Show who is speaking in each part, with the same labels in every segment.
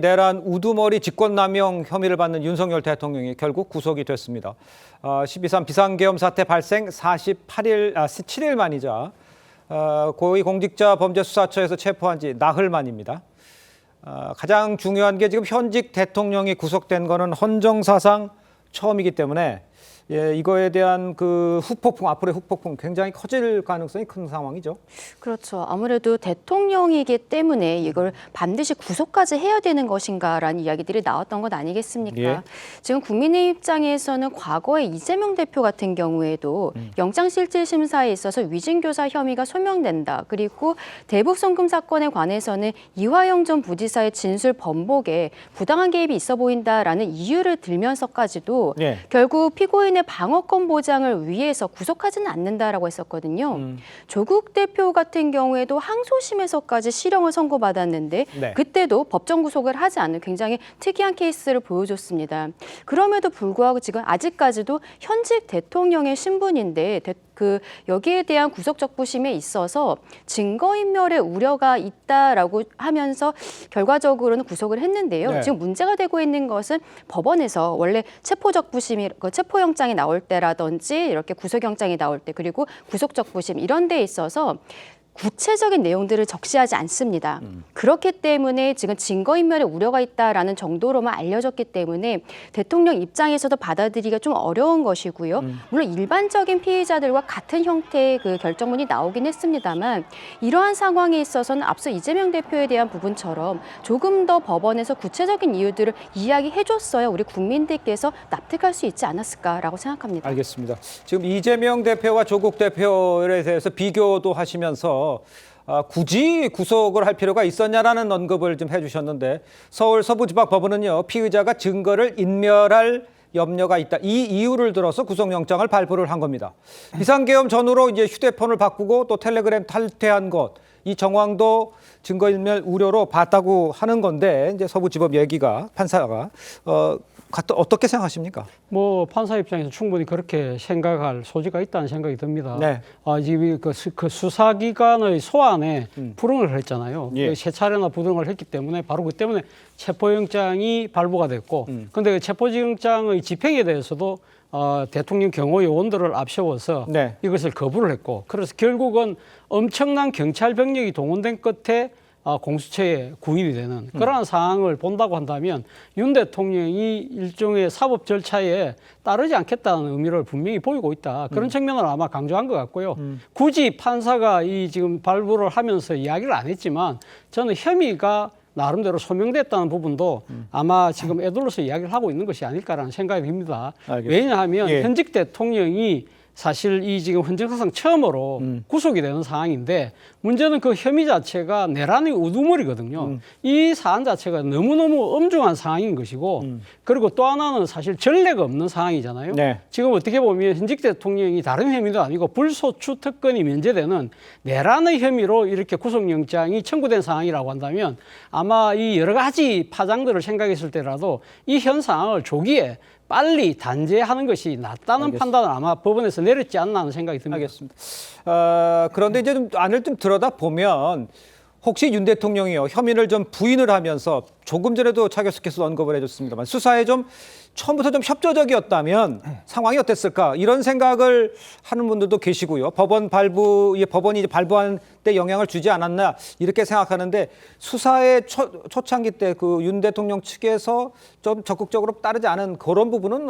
Speaker 1: 내란 우두머리 직권남용 혐의를 받는 윤석열 대통령이 결국 구속이 됐습니다. 12.3 비상계엄 사태 발생 7일 만이자 고위공직자범죄수사처에서 체포한 지 나흘 만입니다. 가장 중요한 게 지금 현직 대통령이 구속된 거는 헌정사상 처음이기 때문에 이거에 대한 그 후폭풍, 앞으로의 후폭풍 굉장히 커질 가능성이 큰 상황이죠.
Speaker 2: 그렇죠. 아무래도 대통령이기 때문에 이걸 반드시 구속까지 해야 되는 것인가라는 이야기들이 나왔던 것 아니겠습니까?
Speaker 1: 예.
Speaker 2: 지금 국민의 입장에서는 과거에 이재명 대표 같은 경우에도 영장실질심사에 있어서 위증교사 혐의가 소명된다. 그리고 대북송금 사건에 관해서는 이화영 전 부지사의 진술 번복에 부당한 개입이 있어 보인다라는 이유를 들면서까지도
Speaker 1: 예.
Speaker 2: 결국 피고인의 방어권 보장을 위해서 구속하지는 않는다라고 했었거든요. 조국 대표 같은 경우에도 항소심에서까지 실형을 선고받았는데
Speaker 1: 네.
Speaker 2: 그때도 법정 구속을 하지 않는 굉장히 특이한 케이스를 보여줬습니다. 그럼에도 불구하고 지금 아직까지도 현직 대통령의 신분인데 여기에 대한 구속적부심에 있어서 증거인멸의 우려가 있다라고 하면서 결과적으로는 구속을 했는데요.
Speaker 1: 네.
Speaker 2: 지금 문제가 되고 있는 것은 법원에서 원래 체포영장이 나올 때라든지 이렇게 구속영장이 나올 때 그리고 구속적부심 이런 데 있어서 구체적인 내용들을 적시하지 않습니다. 그렇기 때문에 지금 증거인멸의 우려가 있다라는 정도로만 알려졌기 때문에 대통령 입장에서도 받아들이기가 좀 어려운 것이고요. 물론 일반적인 피해자들과 같은 형태의 그 결정문이 나오긴 했습니다만 이러한 상황에 있어서는 앞서 이재명 대표에 대한 부분처럼 조금 더 법원에서 구체적인 이유들을 이야기해줬어야 우리 국민들께서 납득할 수 있지 않았을까라고 생각합니다.
Speaker 1: 알겠습니다. 지금 이재명 대표와 조국 대표에 대해서 비교도 하시면서 굳이 구속을 할 필요가 있었냐라는 언급을 좀 해주셨는데 서울 서부지방법원은요 피의자가 증거를 인멸할 염려가 있다. 이 이유를 들어서 구속영장을 발부를 한 겁니다. 비상계엄 전후로 이제 휴대폰을 바꾸고 또 텔레그램 탈퇴한 것, 이 정황도 증거인멸 우려로 봤다고 하는 건데 이제 서부지법 얘기가 판사가 어떻게 생각하십니까?
Speaker 3: 뭐 판사 입장에서 충분히 그렇게 생각할 소지가 있다는 생각이 듭니다.
Speaker 1: 네.
Speaker 3: 지금 그 수사기관의 소환에 불응을 했잖아요.
Speaker 1: 예.
Speaker 3: 세 차례나 불응을 했기 때문에 바로 그 때문에 체포영장이 발부가 됐고, 그런데 그 체포영장의 집행에 대해서도 대통령 경호 요원들을 앞세워서
Speaker 1: 네.
Speaker 3: 이것을 거부를 했고, 그래서 결국은 엄청난 경찰 병력이 동원된 끝에 공수처에 구입이 되는 그러한 상황을 본다고 한다면 윤 대통령이 일종의 사법 절차에 따르지 않겠다는 의미를 분명히 보이고 있다. 그런 측면을 아마 강조한 것 같고요. 굳이 판사가 이 지금 발부를 하면서 이야기를 안 했지만 저는 혐의가 나름대로 소명됐다는 부분도 아마 지금 애둘러서 이야기를 하고 있는 것이 아닐까라는 생각이 듭니다.
Speaker 1: 알겠습니다.
Speaker 3: 왜냐하면
Speaker 1: 예.
Speaker 3: 현직 대통령이 사실 이 지금 헌정사상 처음으로 구속이 되는 상황인데 문제는 그 혐의 자체가 내란의 우두머리거든요. 이 사안 자체가 너무너무 엄중한 상황인 것이고 그리고 또 하나는 사실 전례가 없는 상황이잖아요.
Speaker 1: 네.
Speaker 3: 지금 어떻게 보면 현직 대통령이 다른 혐의도 아니고 불소추 특권이 면제되는 내란의 혐의로 이렇게 구속영장이 청구된 상황이라고 한다면 아마 이 여러 가지 파장들을 생각했을 때라도 이 현 상황을 조기에 빨리 단죄하는 것이 낫다는
Speaker 1: 알겠습니다.
Speaker 3: 판단을 아마 법원에서 내렸지 않나 하는 생각이 듭니다.
Speaker 1: 알겠습니다. 그런데 이제 좀 안을 좀 들여다 보면 혹시 윤 대통령이요 혐의를 좀 부인을 하면서 조금 전에도 차교수께서 언급을 해줬습니다만 수사에 좀 처음부터 좀 협조적이었다면 상황이 어땠을까 이런 생각을 하는 분들도 계시고요. 법원이 이제 발부한 때 영향을 주지 않았나 이렇게 생각하는데 수사의 초창기 때 그 윤 대통령 측에서 좀 적극적으로 따르지 않은 그런 부분은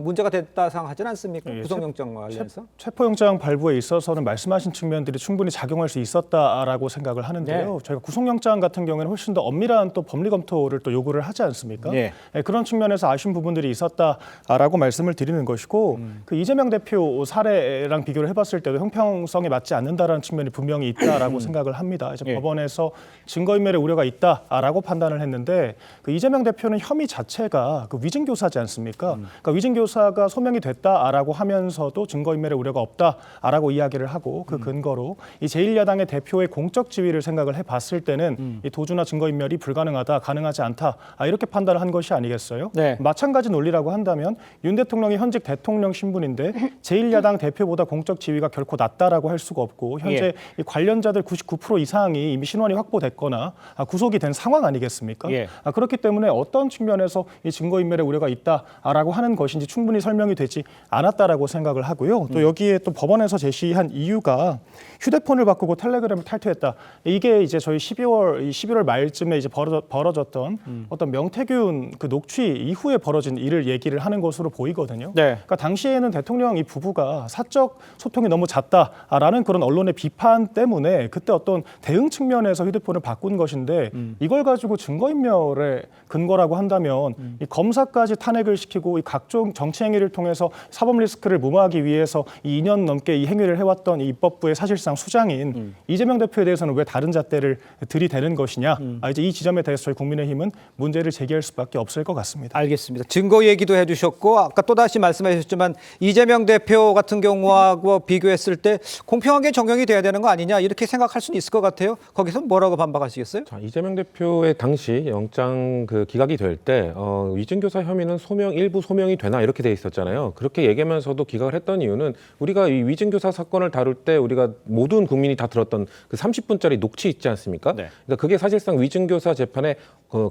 Speaker 1: 문제가 됐다 생각하지는 않습니까?
Speaker 4: 예,
Speaker 1: 구속영장 관련해서.
Speaker 4: 체포영장 발부에 있어서는 말씀하신 측면들이 충분히 작용할 수 있었다라고 생각을 하는데요.
Speaker 1: 네.
Speaker 4: 저희가 구속영장 같은 경우에는 훨씬 더 엄밀한 또 법리 검토를 또 요구를 하지 않습니까?
Speaker 1: 예.
Speaker 4: 그런 측면에서 아쉬운 부분들이 있었다라고 말씀을 드리는 것이고 그 이재명 대표 사례랑 비교를 해봤을 때도 형평성에 맞지 않는다라는 측면이 분명히 있다라고 생각을 합니다. 이제
Speaker 1: 예.
Speaker 4: 법원에서 증거인멸의 우려가 있다라고 판단을 했는데 그 이재명 대표는 혐의 자체가 그 위증교사지 않습니까? 그러니까 위증교사가 소명이 됐다라고 하면서도 증거인멸의 우려가 없다라고 이야기를 하고 그 근거로 이 제1야당의 대표의 공적 지위를 생각을 생각을 해봤을 때는 이 도주나 증거인멸이 불가능하다, 가능하지 않다 이렇게 판단을 한 것이 아니겠어요?
Speaker 1: 네.
Speaker 4: 마찬가지 논리라고 한다면 윤 대통령이 현직 대통령 신분인데 제1야당 대표보다 공적 지위가 결코 낮다라고 할 수가 없고 현재 이 관련자들 99% 이상이 이미 신원이 확보됐거나 구속이 된 상황 아니겠습니까? 그렇기 때문에 어떤 측면에서 이 증거인멸의 우려가 있다라고 하는 것인지 충분히 설명이 되지 않았다라고 생각을 하고요. 또 여기에 또 법원에서 제시한 이유가 휴대폰을 바꾸고 텔레그램을 탈퇴했다. 이게 이제 저희 11월 말쯤에 이제 벌어졌던 어떤 명태균 그 녹취 이후에 벌어진 일을 얘기를 하는 것으로 보이거든요.
Speaker 1: 네.
Speaker 4: 그러니까 당시에는 대통령 이 부부가 사적 소통이 너무 잦다라는 그런 언론의 비판 때문에 그때 어떤 대응 측면에서 휴대폰을 바꾼 것인데 이걸 가지고 증거인멸의 근거라고 한다면 이 검사까지 탄핵을 시키고 이 각종 정치 행위를 통해서 사법 리스크를 무마하기 위해서 이 2년 넘게 이 행위를 해왔던 이 입법부의 사실상 수장인 이재명 대표에 대해서는 왜 다른 잣대를 들이대는 것이냐. 이제 이 지점에 대해서 저희 국민의힘은 문제를 제기할 수밖에 없을 것 같습니다.
Speaker 1: 알겠습니다. 증거 얘기도 해주셨고 아까 또다시 말씀하셨지만 이재명 대표 같은 경우하고 비교했을 때 공평하게 적용이 돼야 되는 거 아니냐 이렇게 생각할 수는 있을 것 같아요. 거기서 뭐라고 반박하시겠어요?
Speaker 5: 자, 이재명 대표의 당시 영장 기각이 될 때 위증교사 혐의는 일부 소명이 되나 이렇게 돼 있었잖아요. 그렇게 얘기하면서도 기각을 했던 이유는 우리가 이 위증교사 사건을 다룰 때 우리가 모든 국민이 다 들었던 그 30분짜리 녹취 있지 않습니까?
Speaker 1: 네.
Speaker 5: 그러니까 그게 사실상 위증교사 재판의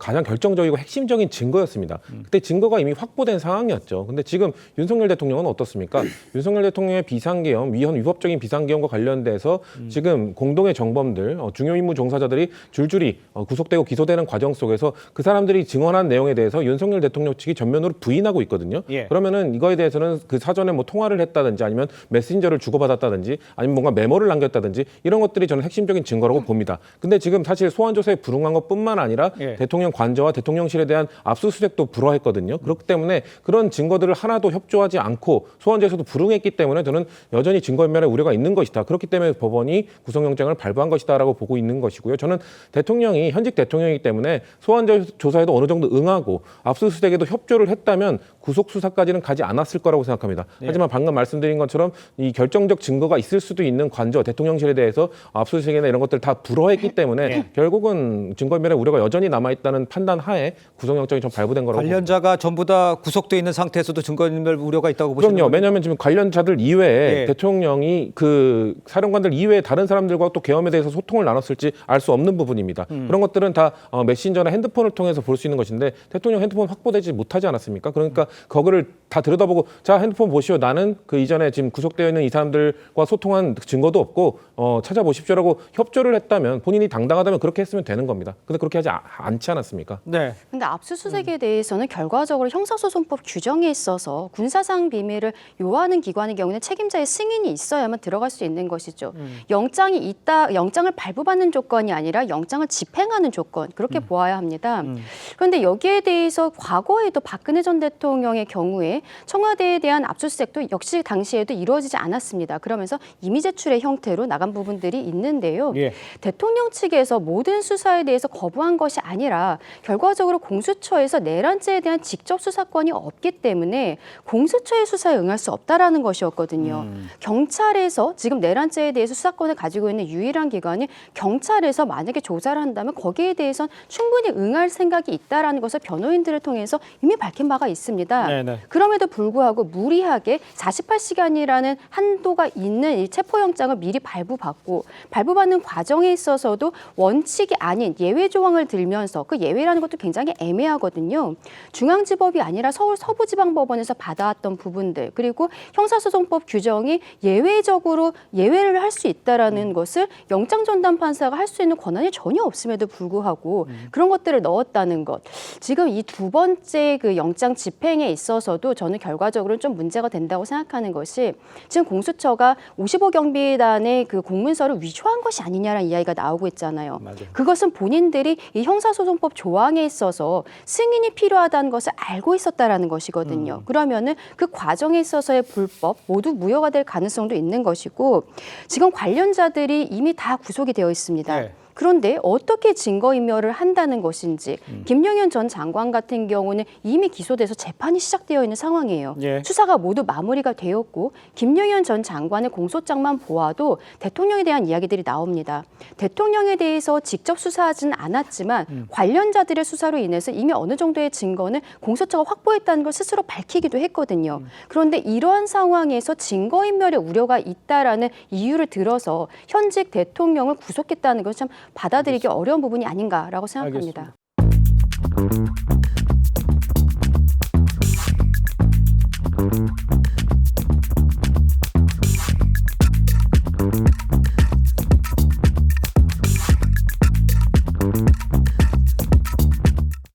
Speaker 5: 가장 결정적이고 핵심적인 증거였습니다. 그때 증거가 이미 확보된 상황이었죠. 근데 지금 윤석열 대통령은 어떻습니까? 윤석열 대통령의 비상계엄, 위헌위법적인 비상계엄과 관련돼서 지금 공동의 정범들, 중요 임무 종사자들이 줄줄이 구속되고 기소되는 과정 속에서 그 사람들이 증언한 내용에 대해서 윤석열 대통령 측이 전면으로 부인하고 있거든요. 그러면은 이거에 대해서는 그 사전에 뭐 통화를 했다든지 아니면 메신저를 주고받았다든지 아니면 뭔가 메모를 남겼다든지 이런 것들이 저는 핵심적인 증거라고 봅니다. 근데 지금 사실 소환 조사에 불응한 것뿐만 아니라 대통령 관저와 대통령실에 대한 압수수색도 불허했거든요. 그렇기 때문에 그런 증거들을 하나도 협조하지 않고 소환조에서도 불응했기 때문에 저는 여전히 증거인멸의 우려가 있는 것이다. 그렇기 때문에 법원이 구속영장을 발부한 것이다라고 보고 있는 것이고요. 저는 대통령이 현직 대통령이기 때문에 소환 조사에도 어느 정도 응하고 압수수색에도 협조를 했다면 구속 수사까지는 가지 않았을 거라고 생각합니다. 하지만 방금 말씀드린 것처럼 이 결정적 증거가 있을 수도 있는 관저, 대통령실에 대해서 압수수색이나 이런 것들 다 불허했기 때문에 결국은 증거인멸의 우려가 여전히 남아있다는 판단 하에 구속영장이 좀 발부된 거라고
Speaker 1: 관련자가 전부 다 구속돼 있는 상태에서도 증거인멸 우려가 있다고 보시는
Speaker 5: 그럼요.
Speaker 1: 거예요?
Speaker 5: 왜냐하면 지금 관련자들 이외에 대통령이 그 사령관들 이외에 다른 사람들과 또 계엄에 대해서 소통을 나눴을지 알 수 없는 부분입니다. 그런 것들은 다 메신저나 핸드폰을 통해서 볼 수 있는 것인데 대통령 핸드폰 확보되지 못하지 않았습니까? 그러니까 그거를 다 들여다보고 자 핸드폰 보시오. 나는 그 이전에 지금 구속되어 있는 이 사람들과 소통한 증거도 없고 찾아보십시오라고 협조를 했다면 본인이 당당하다면 그렇게 했으면 되는 겁니다. 근데 그렇게 하지 않지 않았습니까?
Speaker 1: 네.
Speaker 2: 근데 압수수색에 대해서는 결과적으로 형사소송법 규정에 있어서 군사상 비밀을 요하는 기관의 경우는 책임자의 승인이 있어야만 들어갈 수 있는 것이죠. 영장이 영장을 발부받는 조건이 아니라 영장을 집행하는 조건 그렇게 보아야 합니다. 그런데 여기에 대해서 과거에도 박근혜 전 대통령의 경우에 청와대에 대한 압수수색도 역시 당시에도 이루어지지 않았습니다. 그러면서 임의 제출의 형태로 나간 부분들이 있는데요. 대통령 측에서 모든 수사에 대해서 거부한 것이 아니라 결과적으로 공수처에서 내란죄에 대한 직접 수사권이 없기 때문에 공수처의 수사에 응할 수 없다라는 것이었거든요. 경찰에서 지금 내란죄에 대해서 수사권을 가지고 있는 유일한 기관이 경찰에서 만약에 조사를 한다면 거기에 대해서는 충분히 응할 생각이 있다라는 것을 변호인들을 통해서 이미 밝힌 바가 있습니다.
Speaker 1: 네네.
Speaker 2: 그럼에도 불구하고 무리하게 48시간이라는 한도가 있는 이 체포영장을 미리 발부받고 발부받는 과정에 있어서도 원칙이 아닌 예외 조항을 들면서 그 예외라는 것도 굉장히 애매하거든요. 중앙지법이 아니라 서울 서부지방법원에서 받아왔던 부분들 그리고 형사소송법 규정이 예외적으로 예외를 할 수 있다라는 것을 영장전담판사가 할 수 있는 권한이 전혀 없음에도 불구하고 그런 것들을 넣었다는 것. 지금 이 두 번째 그 영장 집행에 있어서도 저는 결과적으로는 좀 문제가 된다고 생각하는 것이 지금 공수처가 55경비단의 그 공문서를 위조한 것이 아니냐라는 이야기가 나오고 있잖아요. 그것은 본인들이 이 형사소송법 조항에 있어서 승인이 필요하다는 것을 알고 있었다라는 것이거든요. 그러면은 그 과정에 있어서의 불법 모두 무효가 될 가능성도 있는 것이고 지금 관련자들이 이미 다 구속이 되어 있습니다. 그런데 어떻게 증거인멸을 한다는 것인지 김용현 전 장관 같은 경우는 이미 기소돼서 재판이 시작되어 있는 상황이에요.
Speaker 1: 예.
Speaker 2: 수사가 모두 마무리가 되었고 김용현 전 장관의 공소장만 보아도 대통령에 대한 이야기들이 나옵니다. 대통령에 대해서 직접 수사하지는 않았지만 관련자들의 수사로 인해서 이미 어느 정도의 증거는 공소처가 확보했다는 걸 스스로 밝히기도 했거든요. 그런데 이러한 상황에서 증거인멸의 우려가 있다라는 이유를 들어서 현직 대통령을 구속했다는 것은 참 받아들이기 어려운 부분이 아닌가라고 생각합니다.
Speaker 1: 알겠습니다.